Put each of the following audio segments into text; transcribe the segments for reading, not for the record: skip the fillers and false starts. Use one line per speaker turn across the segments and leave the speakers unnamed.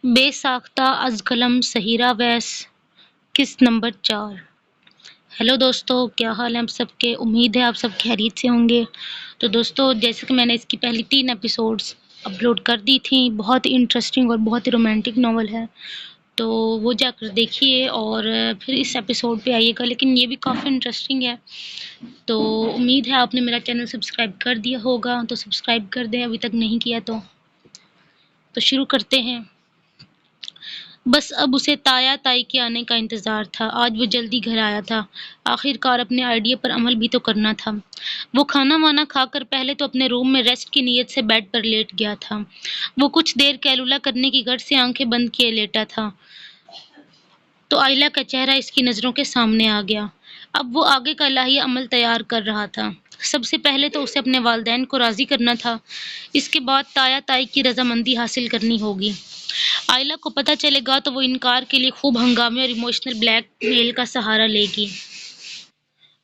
بے ساختہ از قلم سحیرہ ویس قسط نمبر 4۔ ہیلو دوستو، کیا حال ہے آپ سب کے؟ امید ہے آپ سب خیریت سے ہوں گے۔ تو دوستو، جیسے کہ میں نے اس کی پہلی 3 ایپیسوڈز اپلوڈ کر دی تھیں، بہت ہی انٹرسٹنگ اور بہت ہی رومانٹک ناول ہے، تو وہ جا کر دیکھیے اور پھر اس ایپیسوڈ پہ آئیے گا۔ لیکن یہ بھی کافی انٹرسٹنگ ہے، تو امید ہے آپ نے میرا چینل سبسکرائب کر دیا ہوگا، تو سبسکرائب کر دیں ابھی تک نہیں کیا تو شروع کرتے ہیں۔ بس اب اسے تایا تائی کے آنے کا انتظار تھا۔ آج وہ جلدی گھر آیا تھا، آخر کار اپنے آئیڈیا پر عمل بھی تو کرنا تھا۔ وہ کھانا وانا کھا کر پہلے تو اپنے روم میں ریسٹ کی نیت سے بیڈ پر لیٹ گیا تھا۔ وہ کچھ دیر کیلولہ کرنے کی غرض سے آنکھیں بند کیے لیٹا تھا تو آئلہ کا چہرہ اس کی نظروں کے سامنے آ گیا۔ اب وہ آگے کا الہی عمل تیار کر رہا تھا۔ سب سے پہلے تو اسے اپنے والدین کو راضی کرنا تھا، اس کے بعد تایا تائی کی رضامندی حاصل کرنی ہوگی۔ آئلہ کو پتہ چلے گا تو وہ انکار کے لیے خوب ہنگامے اور ایموشنل بلیک میل کا سہارا لے گی،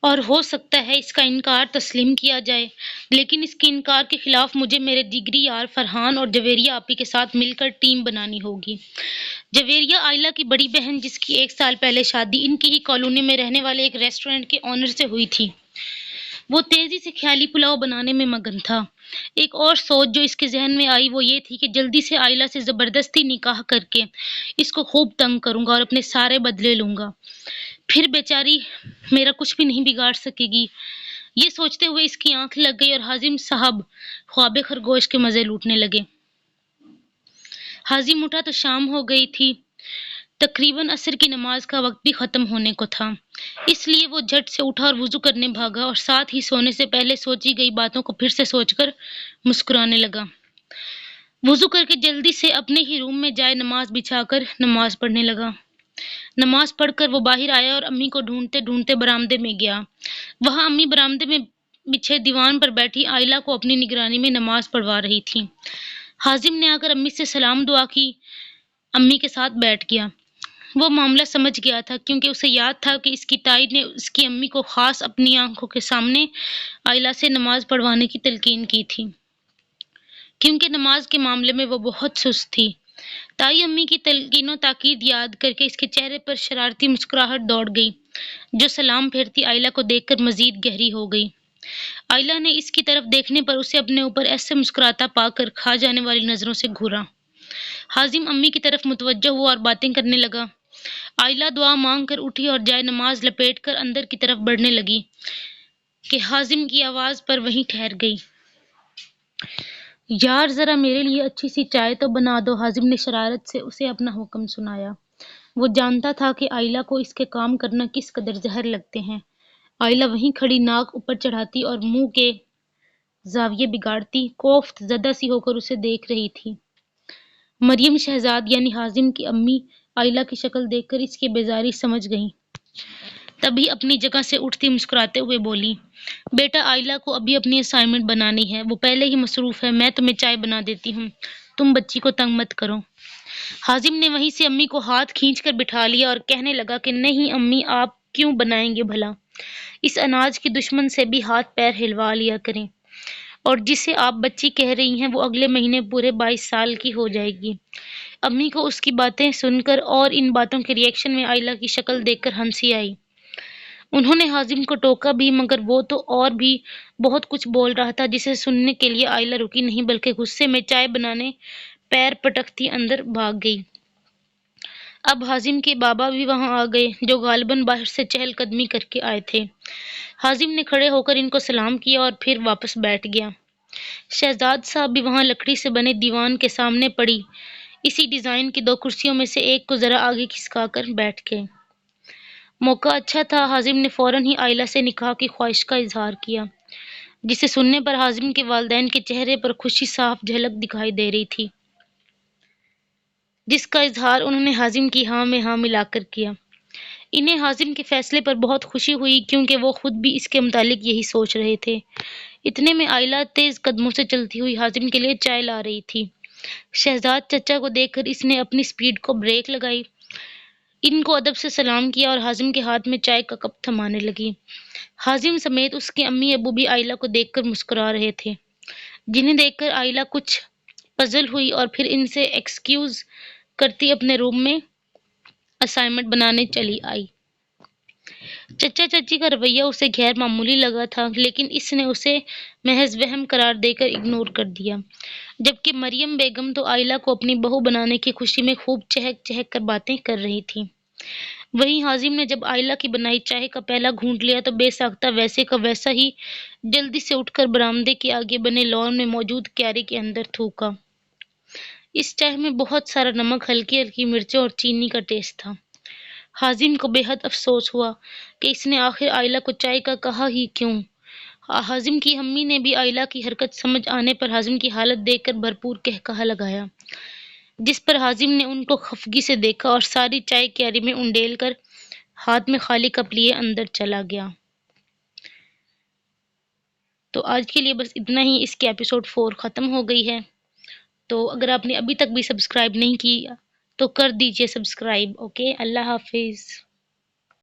اور ہو سکتا ہے اس کا انکار تسلیم کیا جائے، لیکن اس کے انکار کے خلاف مجھے میرے دیگری یار فرحان اور جویریہ آپی کے ساتھ مل کر ٹیم بنانی ہوگی۔ جویریہ آئلہ کی بڑی بہن، جس کی 1 سال پہلے شادی ان کی ہی کالونی میں رہنے والے ایک ریسٹورینٹ کے آنر سے ہوئی تھی۔ وہ تیزی سے خیالی پلاؤ بنانے میں مگن تھا۔ ایک اور سوچ جو اس کے ذہن میں آئی وہ یہ تھی کہ جلدی سے آئلہ سے زبردستی نکاح کر کے اس کو خوب تنگ کروں گا اور اپنے سارے بدلے لوں گا، پھر بیچاری میرا کچھ بھی نہیں بگاڑ سکے گی۔ یہ سوچتے ہوئے اس کی آنکھ لگ گئی اور حازم صاحب خواب خرگوش کے مزے لوٹنے لگے۔ حازم اٹھا تو شام ہو گئی تھی، تقریباً عصر کی نماز کا وقت بھی ختم ہونے کو تھا، اس لیے وہ جھٹ سے اٹھا اور وضو کرنے بھاگا اور ساتھ ہی سونے سے پہلے سوچی گئی باتوں کو پھر سے سوچ کر مسکرانے لگا۔ وضو کر کے جلدی سے اپنے ہی روم میں جائے نماز بچھا کر نماز پڑھنے لگا۔ نماز پڑھ کر وہ باہر آیا اور امی کو ڈھونڈتے ڈھونڈتے برآمدے میں گیا۔ وہاں امی برآمدے میں بچھے دیوان پر بیٹھی آئلہ کو اپنی نگرانی میں نماز پڑھوا رہی تھیں۔ حازم نے آ کر امی سے سلام دعا کی، امی کے ساتھ بیٹھ گیا۔ وہ معاملہ سمجھ گیا تھا، کیونکہ اسے یاد تھا کہ اس کی تائی نے اس کی امی کو خاص اپنی آنکھوں کے سامنے آئلہ سے نماز پڑھوانے کی تلقین کی تھی، کیونکہ نماز کے معاملے میں وہ بہت سست تھی۔ تائی امی کی تلقین و تاکید یاد کر کے اس کے چہرے پر شرارتی مسکراہٹ دوڑ گئی، جو سلام پھیرتی آئلہ کو دیکھ کر مزید گہری ہو گئی۔ آئلہ نے اس کی طرف دیکھنے پر اسے اپنے اوپر ایسے مسکراتا پا کر کھا جانے والی نظروں سے گھورا۔ حازم امی کی طرف متوجہ ہوا اور باتیں کرنے لگا۔ آئلہ دعا مانگ کر اٹھی اور جائے نماز لپیٹ کر اندر کی طرف بڑھنے لگی کہ حازم کی آواز پر وہیں ٹھہر گئی۔ یار، ذرا میرے لیے اچھی سی چائے تو بنا دو۔ حازم نے شرارت سے اسے اپنا حکم سنایا۔ وہ جانتا تھا کہ آئلہ کو اس کے کام کرنا کس قدر زہر لگتے ہیں۔ آئلہ وہیں کھڑی ناک اوپر چڑھاتی اور منہ کے زاویے بگاڑتی کوفت زدہ سی ہو کر اسے دیکھ رہی تھی۔ مریم شہزاد یعنی حازم کی امی آئلہ کی شکل دیکھ کر اس کی بیزاری سمجھ گئیں، تبھی اپنی جگہ سے اٹھتی مسکراتے ہوئے بولی، بیٹا آئلہ کو ابھی اپنی اسائنمنٹ بنانی ہے، وہ پہلے ہی مصروف ہے، میں تمہیں چائے بنا دیتی ہوں، تم بچی کو تنگ مت کرو۔ حازم نے وہیں سے امی کو ہاتھ کھینچ کر بٹھا لیا اور کہنے لگا کہ نہیں امی، آپ کیوں بنائیں گے بھلا، اس اناج کی دشمن سے بھی ہاتھ پیر ہلوا لیا کریں، اور جسے آپ بچی کہہ رہی ہیں وہ اگلے مہینے پورے 22 سال کی ہو جائے گی۔ امی کو اس کی باتیں سن کر اور ان باتوں کے ری ایکشن میں آئلہ کی شکل دیکھ کر ہنسی آئی۔ انہوں نے حازم کو ٹوکا بھی، مگر وہ تو اور بھی بہت کچھ بول رہا تھا جسے سننے کے لیے آئلہ رکی نہیں، بلکہ غصے میں چائے بنانے پیر پٹکتی اندر بھاگ گئی۔ اب حازم کے بابا بھی وہاں آ گئے، جو غالباً باہر سے چہل قدمی کر کے آئے تھے۔ حازم نے کھڑے ہو کر ان کو سلام کیا اور پھر واپس بیٹھ گیا۔ شہزاد صاحب بھی وہاں لکڑی سے بنے دیوان کے سامنے پڑی اسی ڈیزائن کی 2 کرسیوں میں سے ایک کو ذرا آگے کھسکا کر بیٹھ گئے۔ موقع اچھا تھا، حازم نے فوراً ہی آئلہ سے نکاح کی خواہش کا اظہار کیا، جسے سننے پر حازم کے والدین کے چہرے پر خوشی صاف جھلک دکھائی دے رہی تھی، جس کا اظہار انہوں نے حازم کی ہاں میں ہاں ملا کر کیا۔ انہیں حازم کے فیصلے پر بہت خوشی ہوئی، کیونکہ وہ خود بھی اس کے متعلق یہی سوچ رہے تھے۔ اتنے میں آئلہ تیز قدموں سے چلتی ہوئی حازم کے لیے چائے لا رہی تھی۔ شہزاد چچا کو دیکھ کر اس نے اپنی سپیڈ کو بریک لگائی، ان کو ادب سے سلام کیا اور حازم کے ہاتھ میں چائے کا کپ تھمانے لگی۔ حازم سمیت اس کے امی ابو بھی آئلہ کو دیکھ کر مسکرا رہے تھے، جنہیں دیکھ کر آئلہ کچھ پزل ہوئی اور پھر ان سے ایکسکیوز کرتی اپنے روم میں اسائنمنٹ بنانے چلی آئی۔ چچا چچی کا رویہ اسے غیر معمولی لگا تھا، لیکن اس نے اسے محض وہم قرار دے کر اگنور کر دیا، جبکہ مریم بیگم تو آئلہ کو اپنی بہو بنانے کی خوشی میں خوب چہک چہک کر باتیں کر رہی تھی۔ وہیں حازم نے جب آئلہ کی بنائی چائے کا پیالہ گھونٹ لیا تو بے ساختہ ویسے کا ویسا ہی جلدی سے اٹھ کر برآمدے کے آگے بنے لان میں موجود کیاری کے اندر تھوکا۔ اس چائے میں بہت سارا نمک، ہلکی ہلکی مرچیں اور چینی کا ٹیسٹ تھا۔ حازم کو بے حد افسوس ہوا کہ اس نے آخر آئلہ کو چائے کا کہا ہی کیوں۔ حازم کی امی نے بھی آئلہ کی حرکت سمجھ آنے پر حازم کی حالت دیکھ کر بھرپور قہقہہ لگایا، جس پر حازم نے ان کو خفگی سے دیکھا اور ساری چائے کیاری میں انڈیل کر ہاتھ میں خالی کپ لیے اندر چلا گیا۔ تو آج کے لیے بس اتنا ہی، اس کی ایپیسوڈ 4 ختم ہو گئی ہے۔ تو اگر آپ نے ابھی تک بھی سبسکرائب نہیں کی تو کر دیجئے سبسکرائب۔ اوکے، اللہ حافظ۔